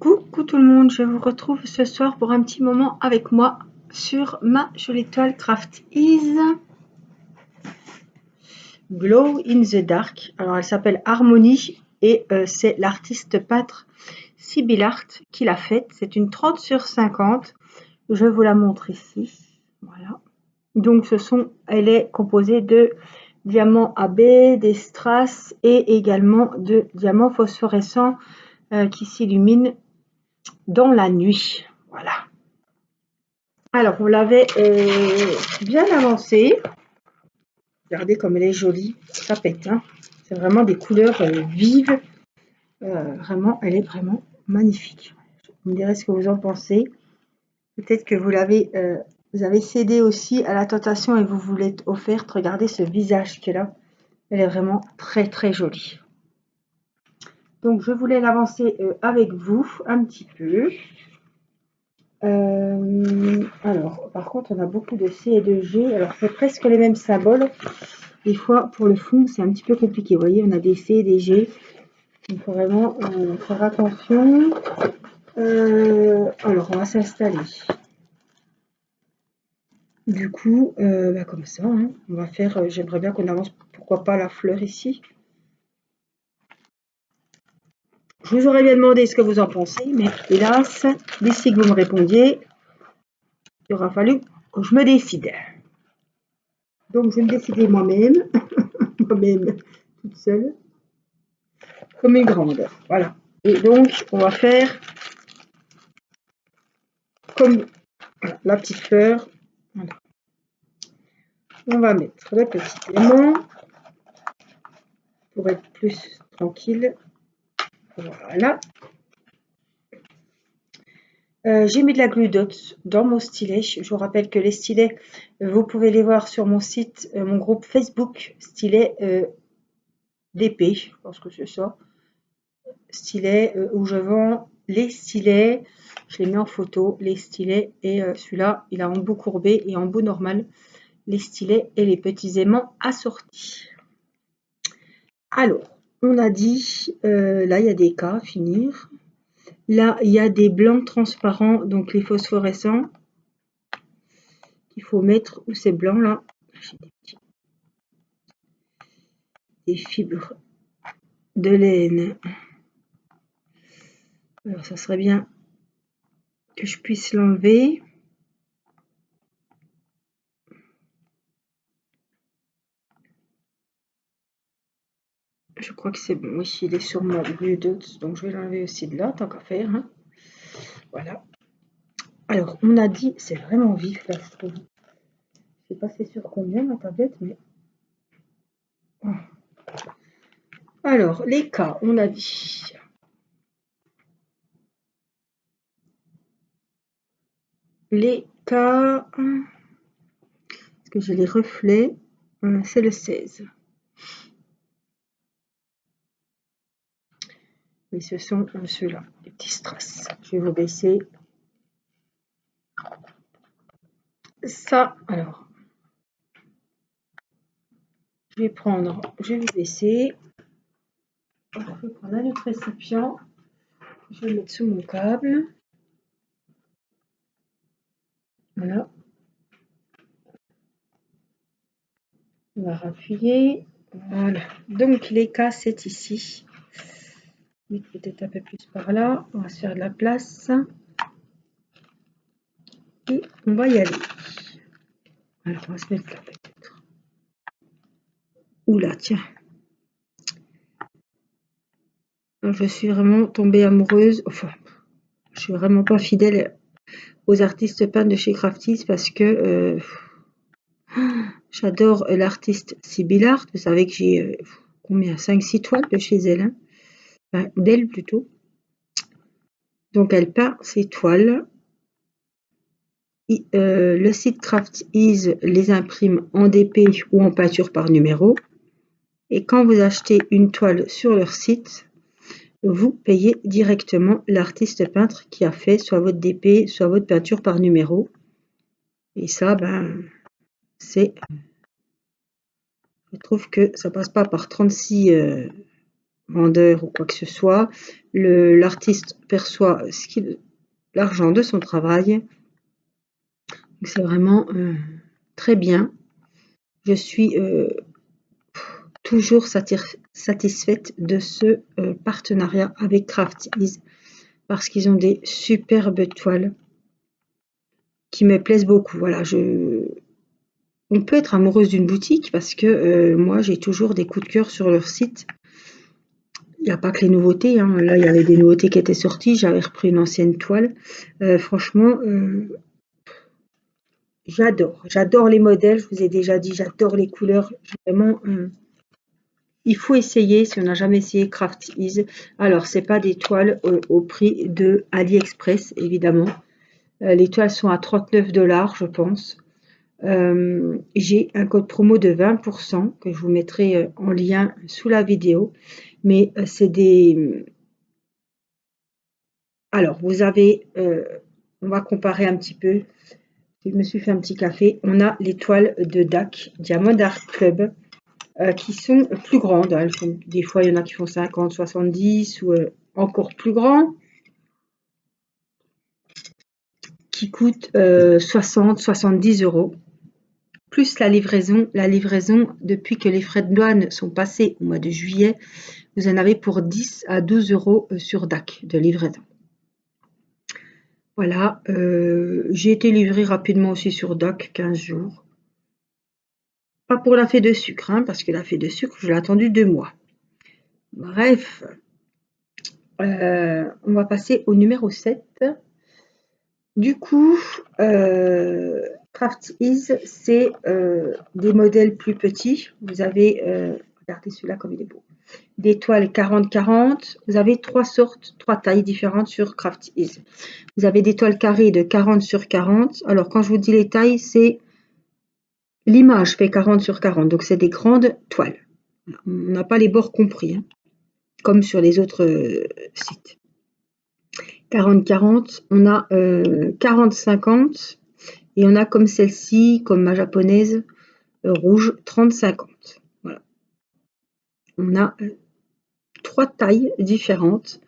Coucou tout le monde, je vous retrouve ce soir pour un petit moment avec moi sur ma jolie toile Craft Ease Glow in the Dark. Alors elle s'appelle Harmonie et c'est l'artiste peintre Sibyl Art qui l'a faite. C'est une 30 sur 50. Je vous la montre ici. Voilà. Donc elle est composée de diamants AB, des strass et également de diamants phosphorescents qui s'illuminent dans la nuit. Voilà. Alors, on l'avait bien avancée. Regardez comme elle est jolie. Ça pète. Hein. C'est vraiment des couleurs vives. Vraiment, elle est vraiment magnifique. Vous me direz ce que vous en pensez. Peut-être que vous avez cédé aussi à la tentation et vous vous l'êtes offerte. Regardez ce visage qu'elle a. Elle est vraiment très très jolie. Donc, je voulais l'avancer avec vous un petit peu. Alors, par contre, on a beaucoup de C et de G. Alors, c'est presque les mêmes symboles. Des fois, pour le fond, c'est un petit peu compliqué. Vous voyez, on a des C et des G. Il faut vraiment faire attention. Alors, on va s'installer. Du coup, comme ça, hein, on va faire... J'aimerais bien qu'on avance, pourquoi pas, la fleur ici. Je vous aurais bien demandé ce que vous en pensez, mais hélas, d'ici que vous me répondiez, il aura fallu que je me décide. Donc, je vais me décider moi-même, moi-même, toute seule, comme une grande. Voilà. Et donc, on va faire comme voilà, la petite fleur. Voilà. On va mettre le petit aimant pour être plus tranquille. Voilà. J'ai mis de la glue dots dans mon stylet. Je vous rappelle que les stylets, vous pouvez les voir sur mon site, mon groupe Facebook, stylet d'épée, je pense que c'est ça. Stylet où je vends les stylets. Je les mets en photo, les stylets. Et celui-là, il a embout courbé et embout normal. Les stylets et les petits aimants assortis. Alors, on a dit, là, il y a des cas à finir. Là, il y a des blancs transparents, donc les phosphorescents, qu'il faut mettre, où c'est blanc, là. J'ai des fibres de laine. Alors, ça serait bien que je puisse l'enlever. Je crois que c'est bon. Oui, il est sur ma glue dots, donc je vais l'enlever aussi de là, tant qu'à faire. Hein. Voilà. Alors, on a dit, c'est vraiment vif, là, je trouve. Je sais pas c'est sur combien, ma tablette, mais... Oh. Alors, les cas, on a dit... Les cas... Est-ce que j'ai les reflets? C'est le 16. Oui, ce sont ceux-là, les petits strass. Je vais vous baisser. Ça, alors... Je vais vous baisser. Je vais prendre un autre récipient. Je vais le mettre sous mon câble. Voilà. On va rappuyer. Voilà. Donc les cas, c'est ici. Peut-être un peu plus par là. On va se faire de la place. Et on va y aller. Alors, on va se mettre là peut-être. Oula, tiens. Je suis vraiment tombée amoureuse. Enfin, je suis vraiment pas fidèle aux artistes peints de chez Craft Ease parce que j'adore l'artiste Sibyl Art. Vous savez que j'ai combien 5-6 toiles de chez elle. Hein, enfin, d'elle plutôt. Donc elle peint ses toiles. Le site Craft Ease les imprime en DP ou en peinture par numéro. Et quand vous achetez une toile sur leur site, vous payez directement l'artiste peintre qui a fait soit votre DP, soit votre peinture par numéro. Et ça, je trouve que ça passe pas par 36 vendeur ou quoi que ce soit. L'artiste perçoit l'argent de son travail. C'est vraiment très bien. Je suis toujours satisfaite de ce partenariat avec Crafties parce qu'ils ont des superbes toiles qui me plaisent beaucoup. Voilà, on peut être amoureuse d'une boutique parce que moi j'ai toujours des coups de cœur sur leur site. Il n'y a pas que les nouveautés, hein. Là, il y avait des nouveautés qui étaient sorties. J'avais repris une ancienne toile. Franchement, j'adore les modèles. Je vous ai déjà dit, j'adore les couleurs. Vraiment, il faut essayer si on n'a jamais essayé Craft Ease. Alors, c'est pas des toiles au prix de AliExpress, évidemment. Les toiles sont à 39 $, je pense. J'ai un code promo de 20% que je vous mettrai en lien sous la vidéo. Mais c'est des... Alors, vous avez... on va comparer un petit peu. Je me suis fait un petit café. On a les toiles de DAC, Diamond Art Club, qui sont plus grandes. Hein. Des fois, il y en a qui font 50, 70 ou encore plus grands, qui coûtent 60, 70 €. Plus la livraison. La livraison, depuis que les frais de douane sont passés au mois de juillet, vous en avez pour 10 à 12 € sur DAC de livraison. Voilà, j'ai été livrée rapidement aussi sur DAC, 15 jours. Pas pour la fée de sucre, hein, parce que la fée de sucre, je l'ai attendue 2 mois. Bref, on va passer au numéro 7. Du coup, Craft Ease, c'est des modèles plus petits. Vous avez, regardez celui-là comme il est beau, des toiles 40-40. Vous avez 3 tailles différentes sur Craft Ease. Vous avez des toiles carrées de 40 sur 40. Alors, quand je vous dis les tailles, c'est l'image fait 40 sur 40. Donc, c'est des grandes toiles. On n'a pas les bords compris, hein, comme sur les autres sites. 40-40, on a 40-50 et on a comme celle-ci, comme ma japonaise rouge, 30-50. Voilà. On a 3 tailles différentes.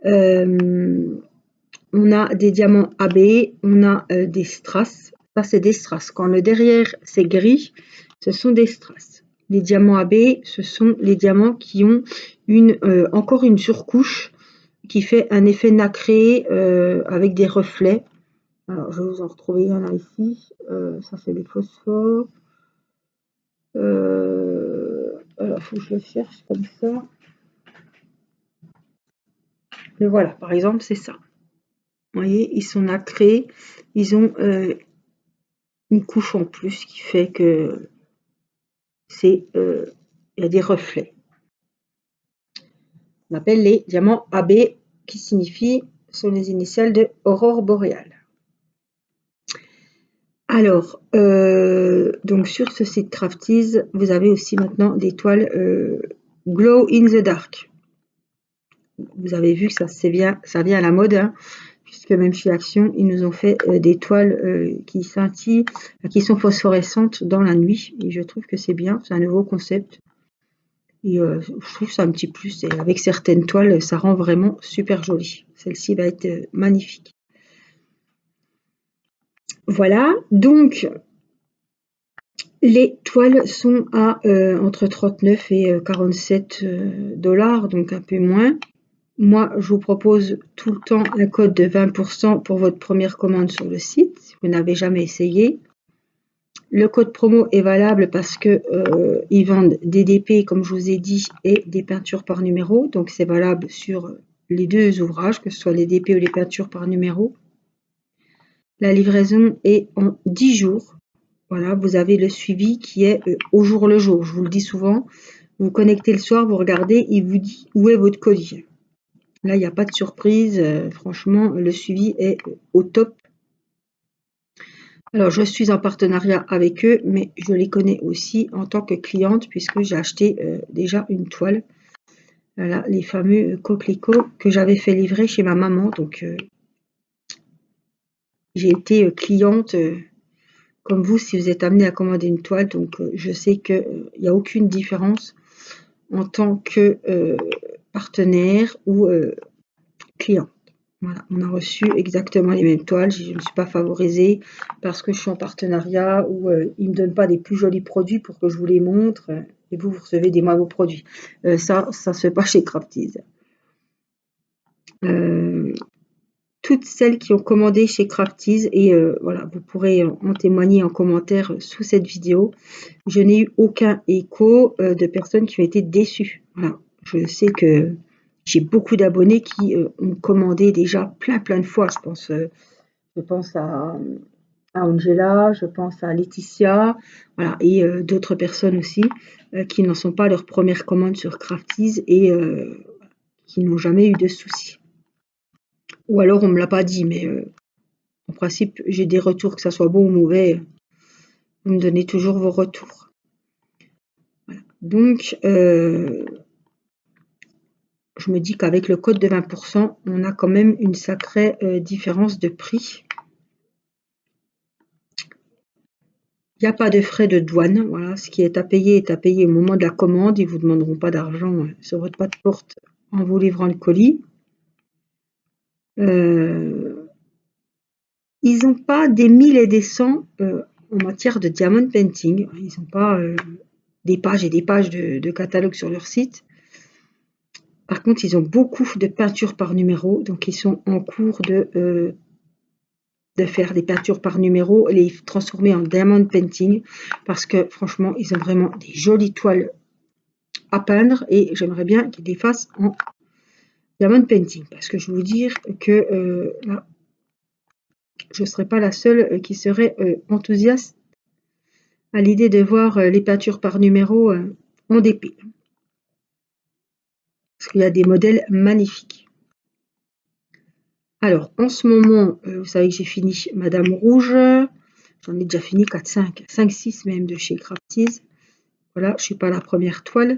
On a des diamants AB, on a des strass. Ça, c'est des strass. Quand le derrière, c'est gris, ce sont des strass. Les diamants AB, ce sont les diamants qui ont encore une surcouche qui fait un effet nacré avec des reflets. Alors, je vais vous en retrouver un là ici. Ça, c'est des phosphores. Alors, il faut que je le cherche comme ça. Mais voilà, par exemple, c'est ça. Vous voyez, ils sont nacrés. Ils ont une couche en plus qui fait que il y a des reflets. On appelle les diamants AB, qui sont les initiales de aurore boréale. Alors, donc sur ce site Crafties, vous avez aussi maintenant des toiles Glow in the Dark. Vous avez vu que ça vient à la mode, hein, puisque même chez Action, ils nous ont fait des toiles qui scintillent, qui sont phosphorescentes dans la nuit. Et je trouve que c'est bien, c'est un nouveau concept. Et je trouve ça un petit plus. Et avec certaines toiles, ça rend vraiment super joli. Celle-ci va être magnifique. Voilà, donc les toiles sont à entre 39 et 47 $, donc un peu moins. Moi, je vous propose tout le temps un code de 20% pour votre première commande sur le site, si vous n'avez jamais essayé. Le code promo est valable parce que ils vendent des DP, comme je vous ai dit, et des peintures par numéro. Donc, c'est valable sur les deux ouvrages, que ce soit les DP ou les peintures par numéro. La livraison est en 10 jours. Voilà, vous avez le suivi qui est au jour le jour. Je vous le dis souvent, vous connectez le soir, vous regardez, il vous dit où est votre colis. Là, il n'y a pas de surprise. Franchement, le suivi est au top. Alors, je suis en partenariat avec eux, mais je les connais aussi en tant que cliente puisque j'ai acheté déjà une toile. Voilà, les fameux coquelicots que j'avais fait livrer chez ma maman. Donc, j'ai été cliente comme vous si vous êtes amené à commander une toile. Donc, je sais qu'il n'y a aucune différence en tant que partenaire ou client. Voilà, on a reçu exactement les mêmes toiles. Je ne me suis pas favorisée parce que je suis en partenariat ou ils ne me donnent pas des plus jolis produits pour que je vous les montre et vous recevez des moins beaux produits. Ça se fait pas chez Crafties. Toutes celles qui ont commandé chez Crafties et voilà, vous pourrez en témoigner en commentaire sous cette vidéo. Je n'ai eu aucun écho de personnes qui ont été déçues. Voilà, je sais que j'ai beaucoup d'abonnés qui ont commandé déjà plein de fois. Je pense à Angela, je pense à Laetitia, voilà, et d'autres personnes aussi qui n'en sont pas à leur première commande sur Crafties et qui n'ont jamais eu de soucis. Ou alors on me l'a pas dit, mais en principe j'ai des retours, que ça soit bon ou mauvais, vous me donnez toujours vos retours. Voilà. Donc je me dis qu'avec le code de 20%, on a quand même une sacrée différence de prix. Il n'y a pas de frais de douane. Voilà, ce qui est à payer au moment de la commande. Ils ne vous demanderont pas d'argent sur votre pas de porte en vous livrant le colis. Ils n'ont pas des 1000 et des 100 en matière de diamond painting. Ils n'ont pas des pages et des pages de catalogue sur leur site. Par contre, ils ont beaucoup de peintures par numéro. Donc, ils sont en cours de faire des peintures par numéro, les transformer en diamond painting, parce que franchement, ils ont vraiment des jolies toiles à peindre et j'aimerais bien qu'ils les fassent en diamond painting, parce que je veux vous dire que là, je ne serais pas la seule qui serait enthousiaste à l'idée de voir les peintures par numéro en DP. Parce qu'il y a des modèles magnifiques. Alors, en ce moment, vous savez que j'ai fini Madame Rouge. J'en ai déjà fini 4, 5, 5, 6 même de chez Crafties. Voilà, je ne suis pas la première toile.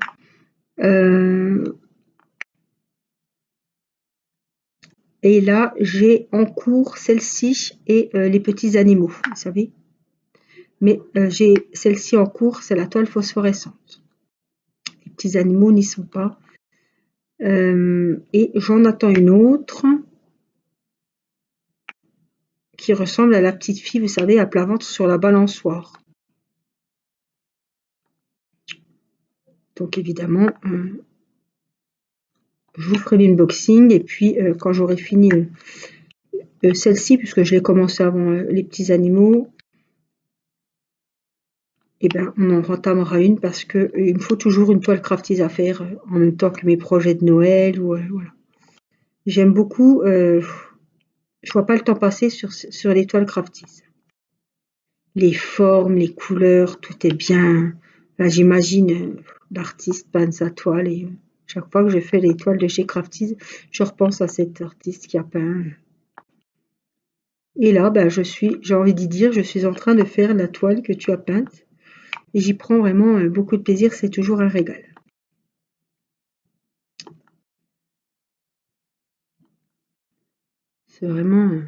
Et là, j'ai en cours celle-ci et les petits animaux, vous savez. Mais j'ai celle-ci en cours, c'est la toile phosphorescente. Les petits animaux n'y sont pas. Et j'en attends une autre qui ressemble à la petite fille, vous savez, à plat ventre sur la balançoire. Donc évidemment, je vous ferai l'unboxing et puis quand j'aurai fini celle-ci, puisque je l'ai commencé avant les petits animaux, et ben on en entamera une parce que il me faut toujours une toile Crafties à faire en même temps que mes projets de Noël ou voilà. J'aime beaucoup, je vois pas le temps passer sur les toiles Crafties. Les formes, les couleurs, tout est bien. Là, j'imagine l'artiste peindre sa toile et chaque fois que je fais les toiles de chez Crafties, je repense à cet artiste qui a peint. Et là, ben, j'ai envie d'y dire, je suis en train de faire la toile que tu as peinte. Et j'y prends vraiment beaucoup de plaisir, c'est toujours un régal. C'est vraiment...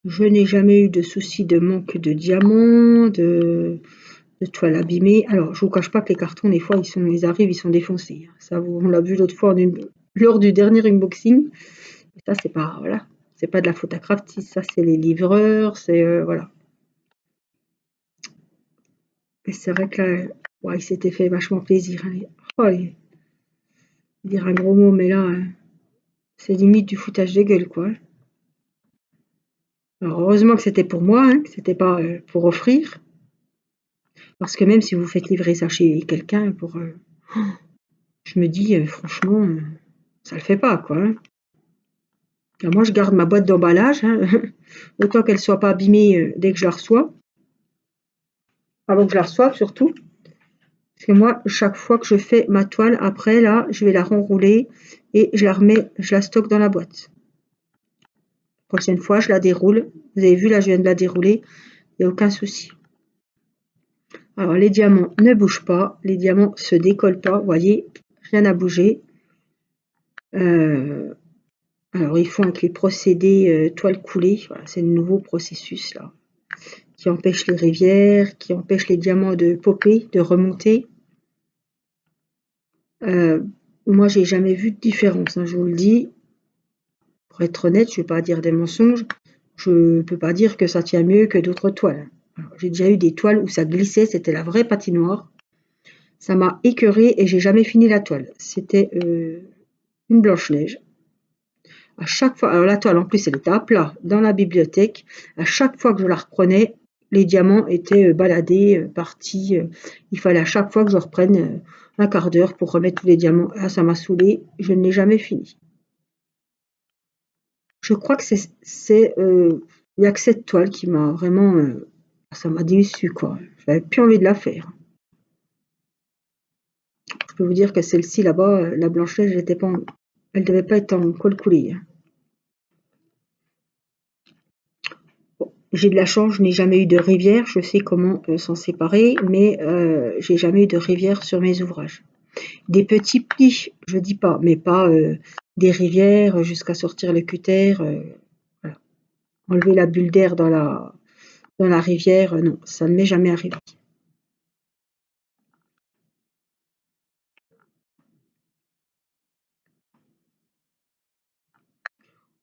Je n'ai jamais eu de souci de manque de diamants, de toile abîmée. Alors, je vous cache pas que les cartons, des fois, ils arrivent, ils sont défoncés. Ça, on l'a vu l'autre fois lors du dernier unboxing. Et ça, c'est pas, voilà, c'est pas de la faute à Crafties, ça, c'est les livreurs, c'est, voilà. Et c'est vrai que là, ouais, il s'était fait vachement plaisir. Hein. Oh, dire un gros mot, mais là, c'est limite du foutage de gueule, quoi. Alors, heureusement que c'était pour moi, hein, que c'était pas pour offrir. Parce que même si vous faites livrer ça chez quelqu'un je me dis franchement, ça le fait pas quoi. Hein. Alors moi je garde ma boîte d'emballage, hein, autant qu'elle soit pas abîmée dès que je la reçois. Avant que je la reçoive surtout. Parce que moi, chaque fois que je fais ma toile, après là, je vais la renrouler et je la stocke dans la boîte. La prochaine fois, je la déroule. Vous avez vu là, je viens de la dérouler. Il n'y a aucun souci. Alors les diamants ne bougent pas, les diamants se décollent pas, vous voyez, rien n'a bougé. Alors ils font avec les procédés toile coulée, voilà, c'est le nouveau processus là. qui empêche les rivières, qui empêche les diamants de popper, de remonter. Moi, j'ai jamais vu de différence, hein, je vous le dis. Pour être honnête, je ne vais pas dire des mensonges. Je ne peux pas dire que ça tient mieux que d'autres toiles. J'ai déjà eu des toiles où ça glissait, c'était la vraie patinoire. Ça m'a écœurée et j'ai jamais fini la toile. C'était une Blanche-Neige. À chaque fois, alors la toile en plus elle était à plat dans la bibliothèque. À chaque fois que je la reprenais, les diamants étaient baladés, partis. Il fallait à chaque fois que je reprenne un quart d'heure pour remettre tous les diamants. Ah, ça m'a saoulée. Je ne l'ai jamais fini. Je crois que il n'y a que cette toile qui m'a vraiment, ça m'a déçue quoi. J'avais plus envie de la faire. Je peux vous dire que celle-ci là-bas, la Blanche-Neige, elle devait pas être en colle coulée, hein. Bon, j'ai de la chance, je n'ai jamais eu de rivière, je sais comment s'en séparer, mais j'ai jamais eu de rivière sur mes ouvrages. Des petits plis, je dis pas, mais pas des rivières jusqu'à sortir le cutter. Voilà. Enlever la bulle d'air dans la rivière, non, ça ne m'est jamais arrivé.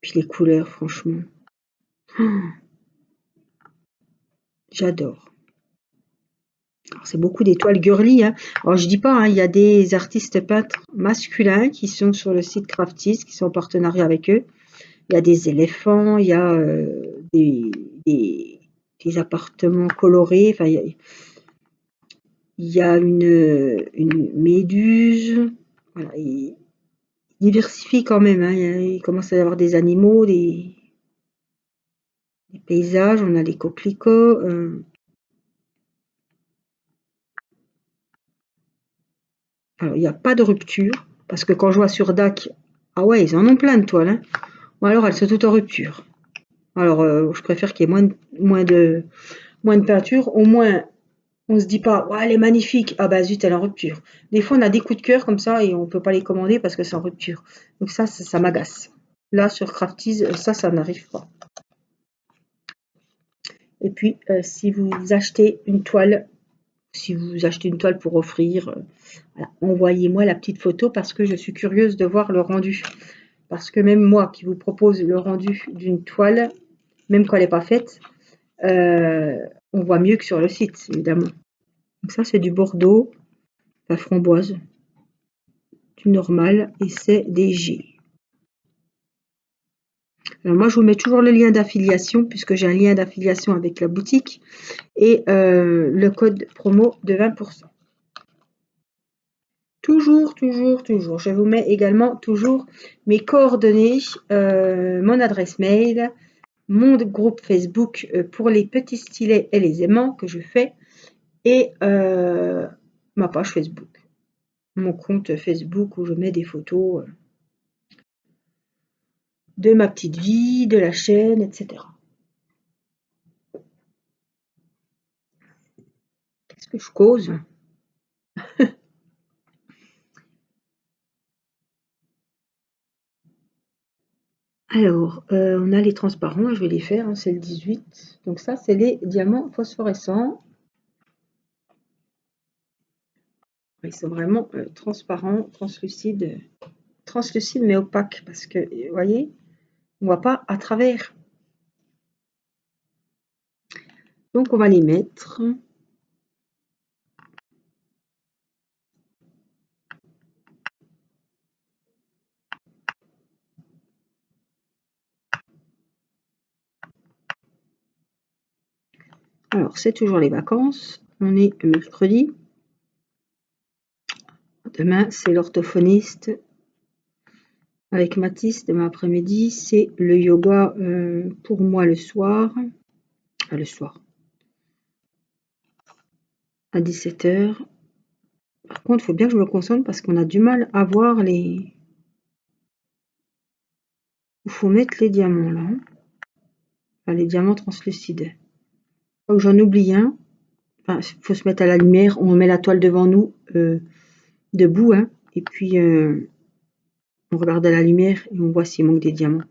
Puis les couleurs, franchement, j'adore. Alors, c'est beaucoup d'étoiles girly, hein. Alors je dis pas, hein, il y a des artistes peintres masculins qui sont sur le site Crafties, qui sont en partenariat avec eux. Il y a des éléphants, il y a des, des appartements colorés, enfin, il y a une méduse. Voilà, il diversifie quand même, hein. Il commence à y avoir des animaux, des paysages, on a les coquelicots. Alors, il n'y a pas de rupture, parce que quand je vois sur DAC, ah ouais, ils en ont plein de toiles, hein. Ou alors elles sont toutes en rupture. Alors, je préfère qu'il y ait moins de peinture. Au moins, on se dit pas, ouais, elle est magnifique. Ah bah zut, elle est en rupture. Des fois, on a des coups de cœur comme ça et on peut pas les commander parce que c'est en rupture. Donc ça m'agace. Là, sur Crafties, ça n'arrive pas. Et puis, si vous achetez une toile pour offrir, voilà, envoyez-moi la petite photo parce que je suis curieuse de voir le rendu. Parce que même moi qui vous propose le rendu d'une toile, même quand elle n'est pas faite, euh, on voit mieux que sur le site, évidemment. Donc ça, c'est du Bordeaux, la framboise, du normal, et c'est des G. Alors moi, je vous mets toujours le lien d'affiliation, puisque j'ai un lien d'affiliation avec la boutique, et le code promo de 20%. Toujours, toujours, toujours. Je vous mets également toujours mes coordonnées, mon adresse mail, mon groupe Facebook pour les petits stylets et les aimants que je fais, et ma page Facebook, mon compte Facebook où je mets des photos de ma petite vie, de la chaîne, etc. Qu'est-ce que je cause? Alors, on a les transparents, je vais les faire, hein, c'est le 18. Donc ça, c'est les diamants phosphorescents. Ils sont vraiment transparents, translucides mais opaques, parce que, vous voyez, on ne voit pas à travers. Donc on va les mettre. Alors, c'est toujours les vacances. On est mercredi. Demain, c'est l'orthophoniste avec Mathis. Demain après-midi, c'est le yoga pour moi le soir. Le soir. À 17h. Par contre, il faut bien que je me concentre parce qu'on a du mal à voir les... Il faut mettre les diamants là. Enfin, les diamants translucides. Oh, j'en oublie un. Enfin, il faut se mettre à la lumière. On met la toile devant nous, debout, hein. Et puis, on regarde à la lumière et on voit s'il manque des diamants.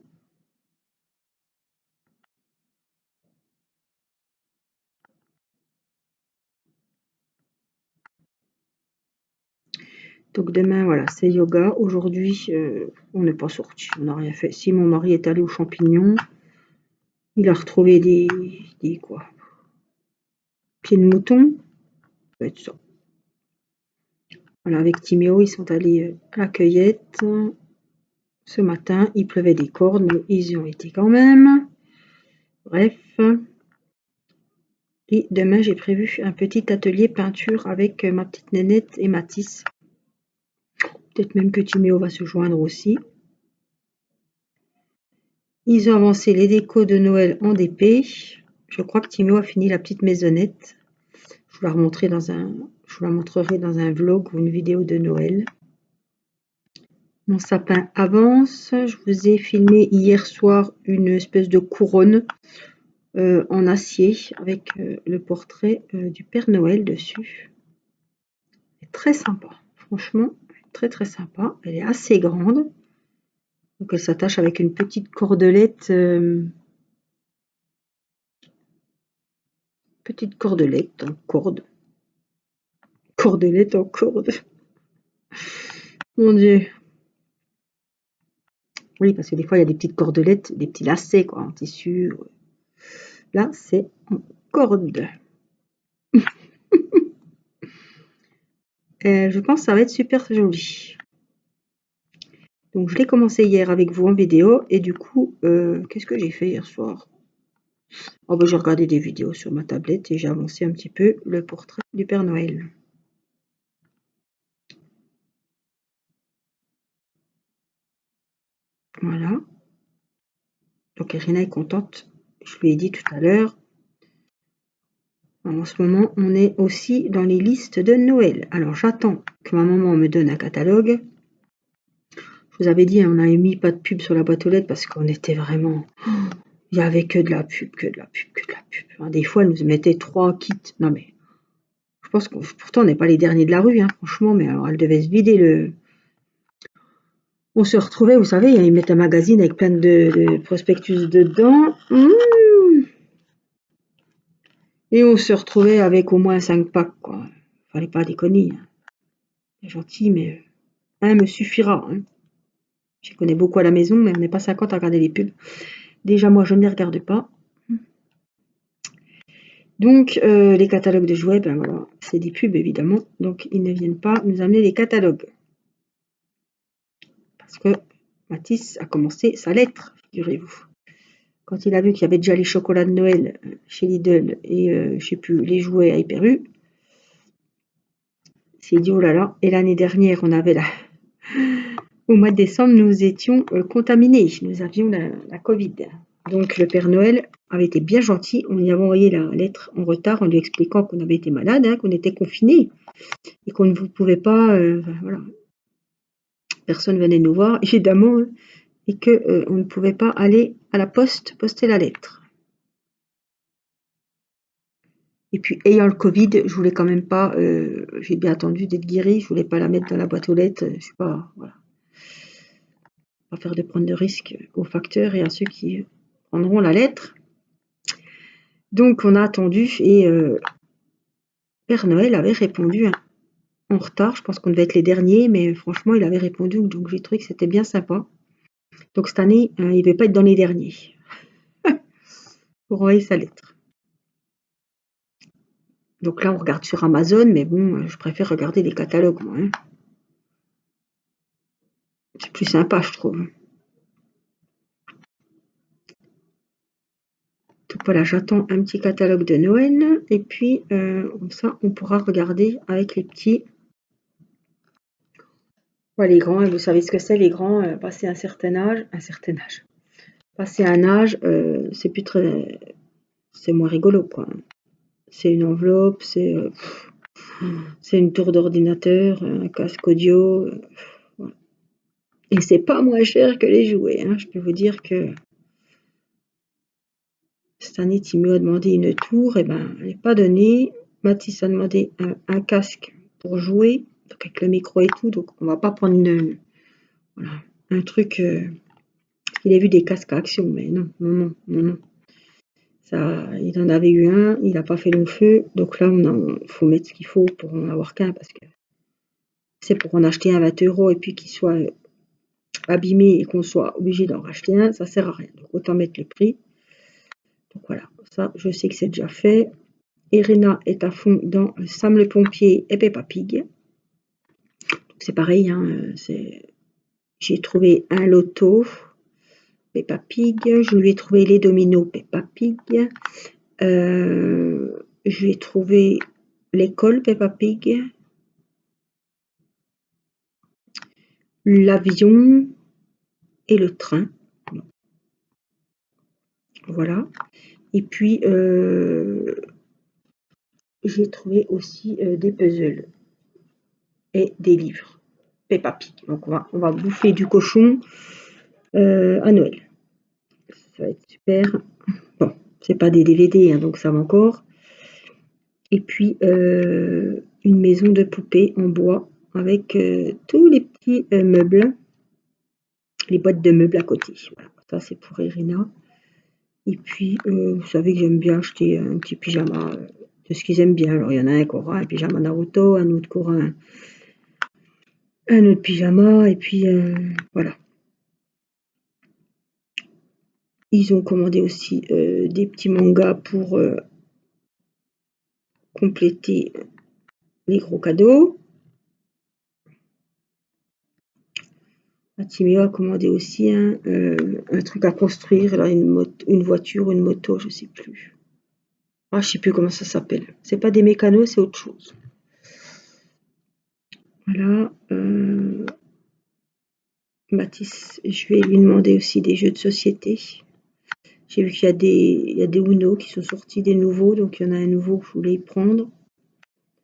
Donc demain, voilà, c'est yoga. Aujourd'hui, on n'est pas sorti, on n'a rien fait. Si mon mari est allé aux champignons, il a retrouvé des quoi, pieds de mouton, ça doit être ça. Voilà, avec Timéo, ils sont allés à la cueillette. Ce matin, il pleuvait des cordes, mais ils y ont été quand même. Bref. Et demain, j'ai prévu un petit atelier peinture avec ma petite nénette et Mathis. Peut-être même que Timéo va se joindre aussi. Ils ont avancé les décos de Noël en DP. Je crois que Timéo a fini la petite maisonnette. Je vous la montrerai dans un vlog ou une vidéo de Noël. Mon sapin avance. Je vous ai filmé hier soir une espèce de couronne en acier avec le portrait du Père Noël dessus. C'est très sympa. Franchement, très très sympa. Elle est assez grande. Donc elle s'attache avec une petite cordelette. Petite cordelette en corde. Cordelette en corde. Mon Dieu. Oui, parce que des fois, il y a des petites cordelettes, des petits lacets, quoi, en tissu. Là, c'est en corde. Je pense que ça va être super joli. Donc, je l'ai commencé hier avec vous en vidéo. Et du coup, qu'est-ce que j'ai fait hier soir? Oh, ben, j'ai regardé des vidéos sur ma tablette et j'ai avancé un petit peu le portrait du Père Noël. Voilà. Donc, Irina est contente. Je lui ai dit tout à l'heure. En ce moment, on est aussi dans les listes de Noël. Alors, j'attends que ma maman me donne un catalogue. Je vous avais dit, on n'avait mis pas de pub sur la boîte aux lettres parce qu'on était vraiment... Il y avait que de la pub, que de la pub, que de la pub. Enfin, des fois, elle nous mettait 3 kits. Non mais, je pense que pourtant, on n'est pas les derniers de la rue, hein, franchement. Mais alors, elle devait se vider le... On se retrouvait, vous savez, ils mettent un magazine avec plein de prospectus dedans. Et on se retrouvait avec au moins 5 packs, quoi. Fallait pas déconner. Hein. C'est gentil, mais un me suffira. Hein. J'y connais beaucoup à la maison, mais on n'est pas 50 à regarder les pubs. Déjà, moi, je ne les regarde pas. Donc, les catalogues de jouets, ben voilà, c'est des pubs évidemment. Donc, ils ne viennent pas nous amener les catalogues. Parce que Mathis a commencé sa lettre, figurez-vous. Quand il a vu qu'il y avait déjà les chocolats de Noël chez Lidl et je sais plus, les jouets à Hyper U, il s'est dit oh là là. Et l'année dernière, on avait au mois de décembre, nous étions contaminés. Nous avions la Covid. Donc le Père Noël avait été bien gentil. On lui avait envoyé la lettre en retard en lui expliquant qu'on avait été malade, hein, qu'on était confinés et qu'on ne pouvait pas. Voilà. Personne venait nous voir, évidemment, hein, et qu'on ne pouvait pas aller à la poste poster la lettre. Et puis, ayant le Covid, je voulais quand même pas. J'ai bien attendu d'être guérie. Je voulais pas la mettre dans la boîte aux lettres. Je sais pas. Voilà. Pas faire de prendre de risques aux facteurs et à ceux qui prendront la lettre. Donc on a attendu et Père Noël avait répondu en retard. Je pense qu'on devait être les derniers, mais franchement, il avait répondu. Donc j'ai trouvé que c'était bien sympa. Donc cette année, il ne devait pas être dans les derniers pour envoyer sa lettre. Donc là, on regarde sur Amazon, mais bon, je préfère regarder les catalogues, moi. Hein. C'est plus sympa, je trouve. Donc voilà, j'attends un petit catalogue de Noël. Et puis, comme ça, on pourra regarder avec les petits. Ouais, les grands, vous savez ce que c'est, les grands, passer un certain âge. Passer un âge, c'est plus très... C'est moins rigolo, quoi. C'est une enveloppe, c'est une tour d'ordinateur, un casque audio. Voilà. Et c'est pas moins cher que les jouets. Hein. Je peux vous dire que cette année, Timmy a demandé une tour, et ben, elle n'est pas donnée. Mathis a demandé un casque pour jouer, donc avec le micro et tout. Donc on va pas prendre voilà, un truc. Il a vu des casques à action, mais non, non, non, non, non. Ça, il en avait eu un, il n'a pas fait long feu. Donc là, il faut mettre ce qu'il faut pour en avoir qu'un parce que c'est pour en acheter un 20 € et puis qu'il soit abîmé et qu'on soit obligé d'en racheter un, ça sert à rien. Donc autant mettre le prix. Donc voilà, ça je sais que c'est déjà fait. Irina est à fond dans Sam le pompier et Peppa Pig. C'est pareil, hein, j'ai trouvé un loto Peppa Pig, je lui ai trouvé les dominos Peppa Pig, je lui ai trouvé l'école Peppa Pig, l'avion et le train. Voilà. Et puis j'ai trouvé aussi des puzzles et des livres Peppa Pig. Donc on va bouffer du cochon à Noël. Ça va être super. Bon, c'est pas des DVD, hein, donc ça va encore. Et puis une maison de poupées en bois avec tous les petits meubles, les boîtes de meubles à côté. Voilà, ça c'est pour Irina. Et puis vous savez que j'aime bien acheter un petit pyjama de ce qu'ils aiment bien. Alors il y en a un qui aura un pyjama Naruto, un autre qui aura un autre pyjama, et puis voilà. Ils ont commandé aussi des petits mangas pour compléter les gros cadeaux. Timéo a commandé aussi un truc à construire, là, une voiture, une moto, je sais plus. Ah, je sais plus comment ça s'appelle. C'est pas des mécanos, c'est autre chose. Voilà. Mathis, je vais lui demander aussi des jeux de société. J'ai vu qu'il y a des Uno qui sont sortis, des nouveaux, donc il y en a un nouveau que je voulais prendre.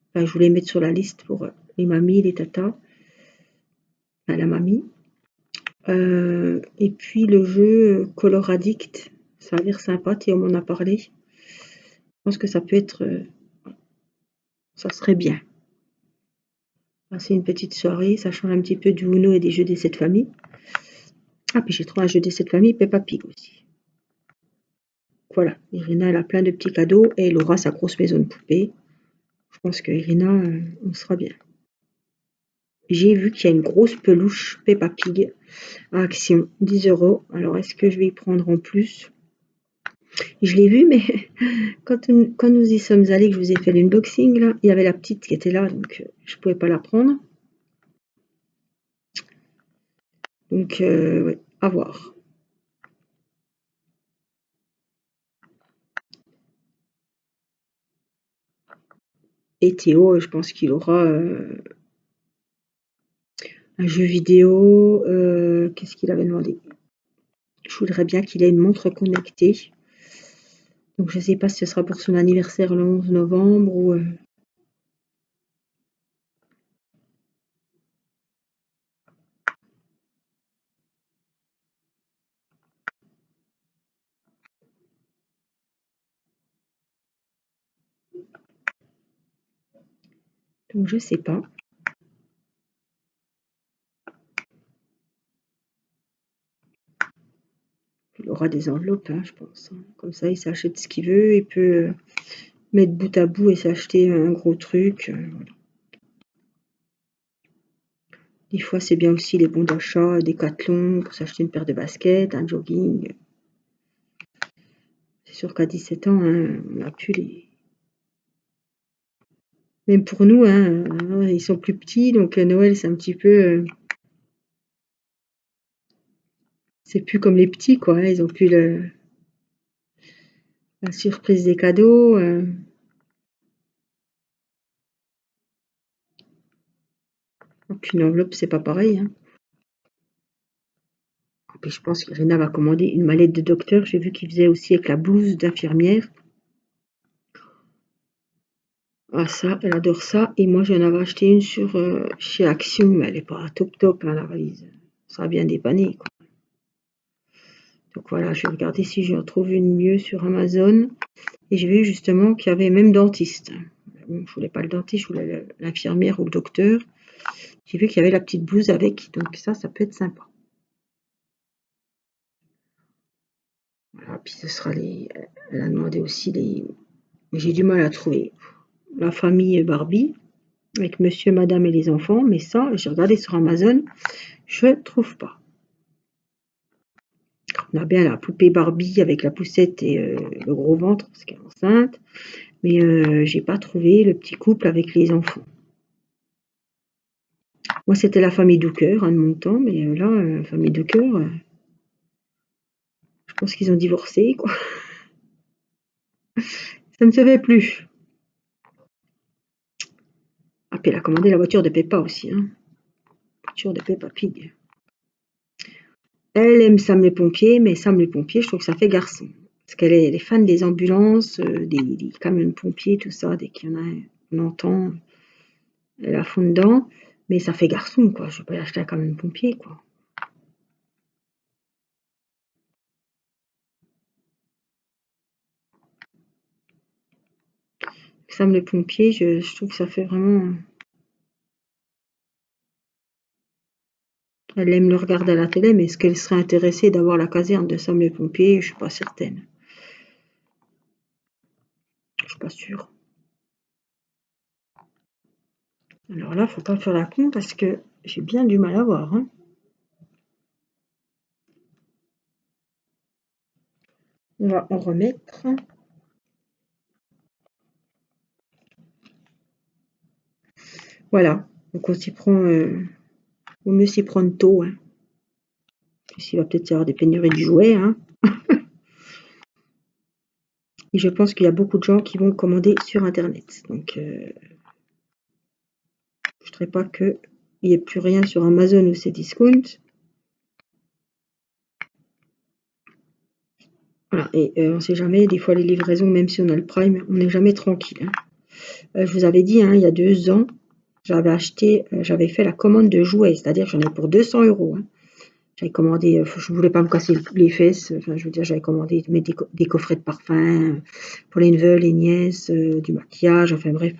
Enfin, je voulais mettre sur la liste pour les mamies, les tatas. Enfin, la mamie. Et puis le jeu Color Addict, ça a l'air sympa, Théo m'en a parlé. Je pense que ça peut être, ça serait bien. Passer une petite soirée, ça change un petit peu du Uno et des jeux des 7 familles. Ah, puis j'ai trouvé un jeu des 7 familles, Peppa Pig aussi. Voilà, Irina, elle a plein de petits cadeaux et elle aura sa grosse maison de poupée. Je pense que Irina, on sera bien. J'ai vu qu'il y a une grosse peluche Peppa Pig à Action, 10 €. Alors, est-ce que je vais y prendre en plus? Je l'ai vu, mais quand nous y sommes allés, que je vous ai fait l'unboxing, là, il y avait la petite qui était là, donc je pouvais pas la prendre. Donc, ouais, à voir. Et Théo, je pense qu'il aura un jeu vidéo. Qu'est-ce qu'il avait demandé? Je voudrais bien qu'il ait une montre connectée. Donc, je ne sais pas si ce sera pour son anniversaire le 11 novembre ou. Donc, je ne sais pas. Il aura des enveloppes, hein, je pense. Comme ça, il s'achète ce qu'il veut. Il peut mettre bout à bout et s'acheter un gros truc. Voilà. Des fois, c'est bien aussi les bons d'achat, Decathlon, pour s'acheter une paire de baskets, un jogging. C'est sûr qu'à 17 ans, hein, on n'a plus les. Même pour nous, hein, ils sont plus petits, donc Noël, c'est un petit peu. C'est plus comme les petits, quoi. Hein, ils ont plus la surprise des cadeaux. Donc une enveloppe, c'est pas pareil. Hein. Puis je pense qu'Irina va commander une mallette de docteur. J'ai vu qu'il faisait aussi avec la blouse d'infirmière. Ah ça, elle adore ça. Et moi, j'en avais acheté une sur chez Action, mais elle est pas top top, hein, la valise. Ça a bien dépanné, quoi. Donc voilà, je vais regarder si j'en trouve une mieux sur Amazon. Et j'ai vu justement qu'il y avait même dentiste. Bon, je voulais pas le dentiste, je voulais l'infirmière ou le docteur. J'ai vu qu'il y avait la petite blouse avec, donc ça peut être sympa. Voilà, puis ce sera les. Elle a demandé aussi les. Mais j'ai du mal à trouver. La famille Barbie. avec monsieur, madame et les enfants, mais ça, j'ai regardé sur Amazon, je trouve pas. On a bien la poupée Barbie avec la poussette et le gros ventre parce qu'elle est enceinte, mais j'ai pas trouvé le petit couple avec les enfants. Moi, c'était la famille Dooker de mon temps, mais là, famille Dooker, je pense qu'ils ont divorcé, quoi. Ça ne se fait plus. Ah, puis elle a commandé la voiture de Peppa aussi, hein. Voiture de Peppa Pig. Elle aime Sam les pompiers, mais Sam les pompiers, je trouve que ça fait garçon. Parce qu'elle est fan des ambulances, des camions de pompiers, tout ça, dès qu'il y en a, on entend, elle est à fond dedans. Mais ça fait garçon, quoi. Je vais pas y acheter un camion de pompier, quoi. Sam les pompiers, je trouve que ça fait vraiment. Elle aime le regarder à la télé, mais est-ce qu'elle serait intéressée d'avoir la caserne de Sam les pompiers? Je suis pas certaine. Je suis pas sûre. Alors là, faut pas faire la con parce que j'ai bien du mal à voir, hein. On va en remettre. Voilà. Donc on s'y prend. Vaut mieux s'y prendre tôt, hein. Parce qu'il va peut-être y avoir des pénuries de jouets, hein. Et je pense qu'il y a beaucoup de gens qui vont commander sur Internet. Donc, je ne voudrais pas qu'il n'y ait plus rien sur Amazon ou Cdiscount. Voilà, et on ne sait jamais, des fois les livraisons, même si on a le Prime, on n'est jamais tranquille, hein. Je vous avais dit, hein, il y a 2 ans, j'avais fait la commande de jouets, c'est-à-dire que j'en ai pour 200 €, hein. J'avais commandé, je voulais pas me casser les fesses, enfin, je veux dire, j'avais commandé des coffrets de parfums pour les neveux, les nièces, du maquillage, enfin bref.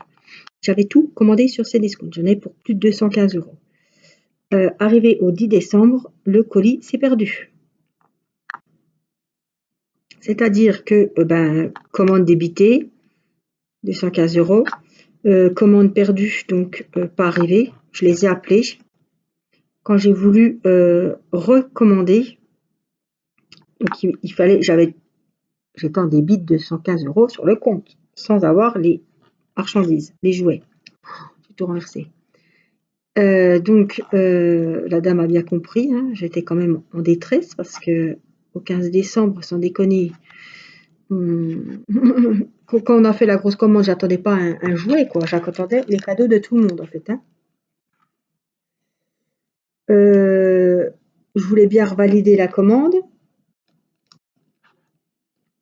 J'avais tout commandé sur Cdiscount, j'en ai pour plus de 215 €. Arrivé au 10 décembre, le colis s'est perdu. C'est-à-dire que, commande débitée, 215 €, commande perdue, donc pas arrivée. Je les ai appelés. Quand j'ai voulu recommander, donc il fallait, j'étais en débit de 115 € sur le compte, sans avoir les marchandises, les jouets. J'ai tout renversé. Donc la dame a bien compris, hein, j'étais quand même en détresse parce que au 15 décembre, sans déconner, quand on a fait la grosse commande, j'attendais pas un jouet, quoi. J'attendais les cadeaux de tout le monde, en fait, hein. Je voulais bien revalider la commande,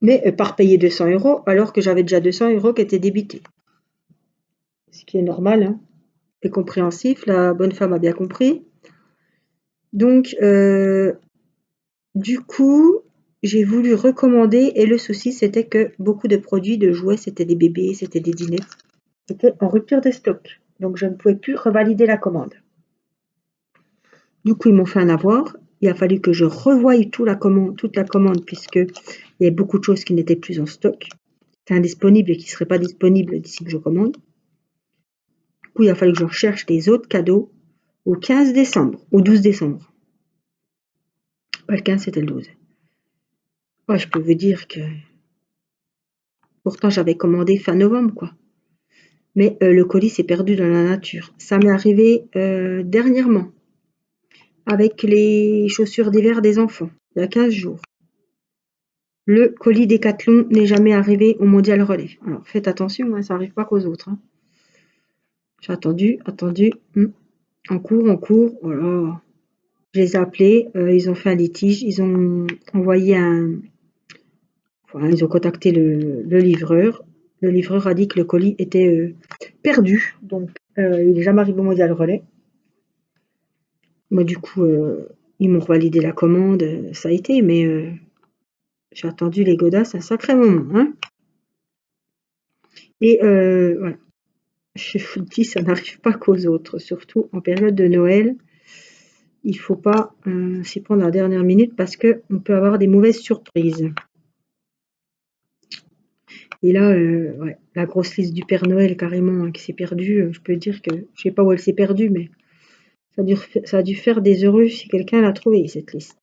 mais pas repayer 200 € alors que j'avais déjà 200 € qui étaient débités. Ce qui est normal, hein, et compréhensif. La bonne femme a bien compris. Donc, du coup, j'ai voulu recommander et le souci, c'était que beaucoup de produits de jouets, c'était des bébés, c'était des dinettes, étaient en rupture de stock. Donc, je ne pouvais plus revalider la commande. Du coup, ils m'ont fait un avoir. Il a fallu que je revoie toute la commande puisqu'il y avait beaucoup de choses qui n'étaient plus en stock. C'est indisponible et qui ne seraient pas disponibles d'ici que je commande. Du coup, il a fallu que je recherche des autres cadeaux au 15 décembre, au 12 décembre. Pas le 15, c'était le 12. Ouais, je peux vous dire que pourtant j'avais commandé fin novembre, quoi. Mais le colis s'est perdu dans la nature. Ça m'est arrivé dernièrement avec les chaussures d'hiver des enfants, il y a 15 jours. Le colis Décathlon n'est jamais arrivé au Mondial Relais. Alors faites attention, hein, ça n'arrive pas qu'aux autres, hein. J'ai attendu, en cours, oh là. Je les ai appelés, ils ont fait un litige, ils ont envoyé ils ont contacté le livreur. Le livreur a dit que le colis était perdu, donc il n'est jamais arrivé au Mondial Relais. Moi, du coup, ils m'ont validé la commande, ça a été, mais j'ai attendu les godasses un sacré moment, hein. Et voilà, je vous le dis, ça n'arrive pas qu'aux autres, surtout en période de Noël. Il ne faut pas s'y prendre à la dernière minute parce qu'on peut avoir des mauvaises surprises. Et là, ouais, la grosse liste du Père Noël carrément qui s'est perdue, je peux dire que je sais pas où elle s'est perdue, mais ça a dû faire des heureux si quelqu'un l'a trouvée, cette liste.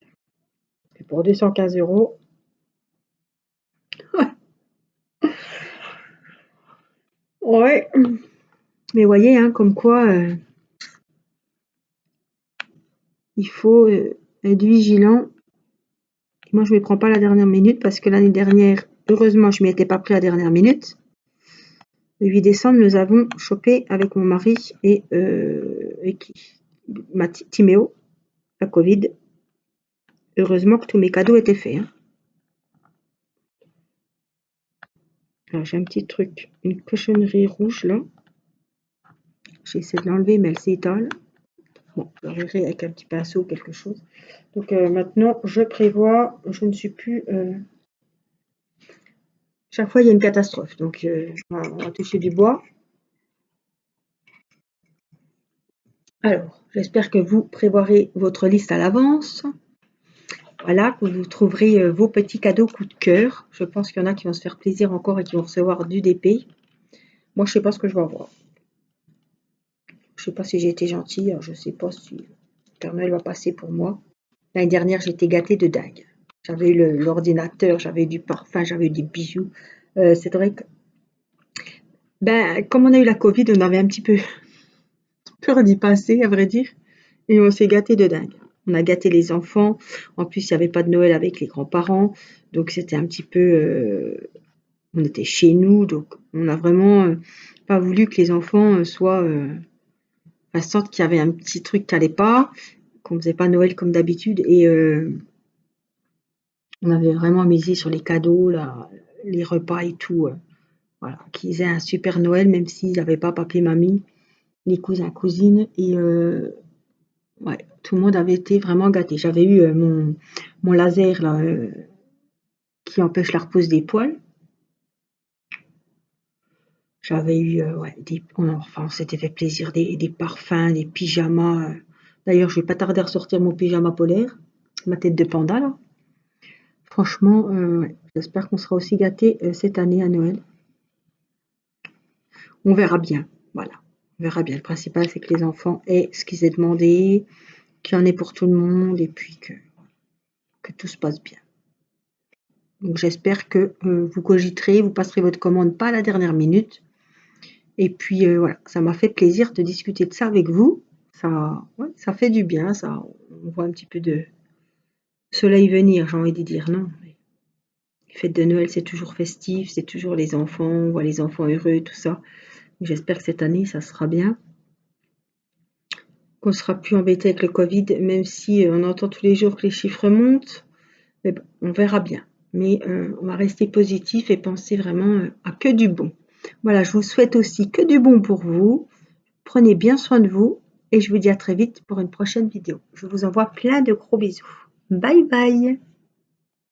Et pour 215 euros, ouais. Mais voyez, hein, comme quoi il faut être vigilant. Moi, je ne me prends pas la dernière minute parce que l'année dernière, heureusement, je ne m'y étais pas pris la dernière minute. Le 8 décembre, nous avons chopé avec mon mari et Timéo, la Covid. Heureusement que tous mes cadeaux étaient faits. Hein. Alors, j'ai un petit truc, une cochonnerie rouge là. J'essaie de l'enlever, mais elle s'étale. Bon, je verrai avec un petit pinceau ou quelque chose. Donc maintenant, je prévois, je ne suis plus... Chaque fois, il y a une catastrophe. Donc, on va toucher du bois. Alors, j'espère que vous prévoirez votre liste à l'avance. Voilà, que vous trouverez vos petits cadeaux coup de cœur. Je pense qu'il y en a qui vont se faire plaisir encore et qui vont recevoir du DP. Moi, je sais pas ce que je vais avoir. Je sais pas si j'ai été gentille. Alors je sais pas si le Père Noël va passer pour moi. L'année dernière, j'étais gâtée de dingue. J'avais eu l'ordinateur, j'avais eu du parfum, j'avais eu des bijoux. C'est vrai que, ben, comme on a eu la Covid, on avait un petit peu peur d'y passer, à vrai dire. Et on s'est gâté de dingue. On a gâté les enfants. En plus, il n'y avait pas de Noël avec les grands-parents. Donc, c'était un petit peu... on était chez nous. Donc, on n'a vraiment pas voulu que les enfants sentent qu'il y avait un petit truc qui n'allait pas, qu'on ne faisait pas Noël comme d'habitude. Et on avait vraiment misé sur les cadeaux, là, les repas et tout. Voilà, qu'ils aient un super Noël, même s'ils n'avaient pas papy, mamie, les cousins, cousines. Et ouais, tout le monde avait été vraiment gâté. J'avais eu mon laser là, qui empêche la repose des poils. J'avais eu, ouais, on s'était fait plaisir, des parfums, des pyjamas. D'ailleurs, je vais pas tarder à ressortir mon pyjama polaire, ma tête de panda là. Franchement, ouais, j'espère qu'on sera aussi gâtés cette année à Noël. On verra bien, voilà. On verra bien. Le principal, c'est que les enfants aient ce qu'ils aient demandé, qu'il y en ait pour tout le monde et puis que tout se passe bien. Donc j'espère que vous cogiterez, vous passerez votre commande pas à la dernière minute. Et puis voilà, ça m'a fait plaisir de discuter de ça avec vous. Ouais, ça fait du bien, ça. On voit un petit peu de soleil venir, j'ai envie de dire, non. Les fêtes de Noël, c'est toujours festif, c'est toujours les enfants, on voit les enfants heureux, tout ça. J'espère que cette année, ça sera bien. Qu'on sera plus embêté avec le Covid, même si on entend tous les jours que les chiffres montent. Mais bon, on verra bien. Mais on va rester positif et penser vraiment à que du bon. Voilà, je vous souhaite aussi que du bon pour vous. Prenez bien soin de vous et je vous dis à très vite pour une prochaine vidéo. Je vous envoie plein de gros bisous. Bye bye!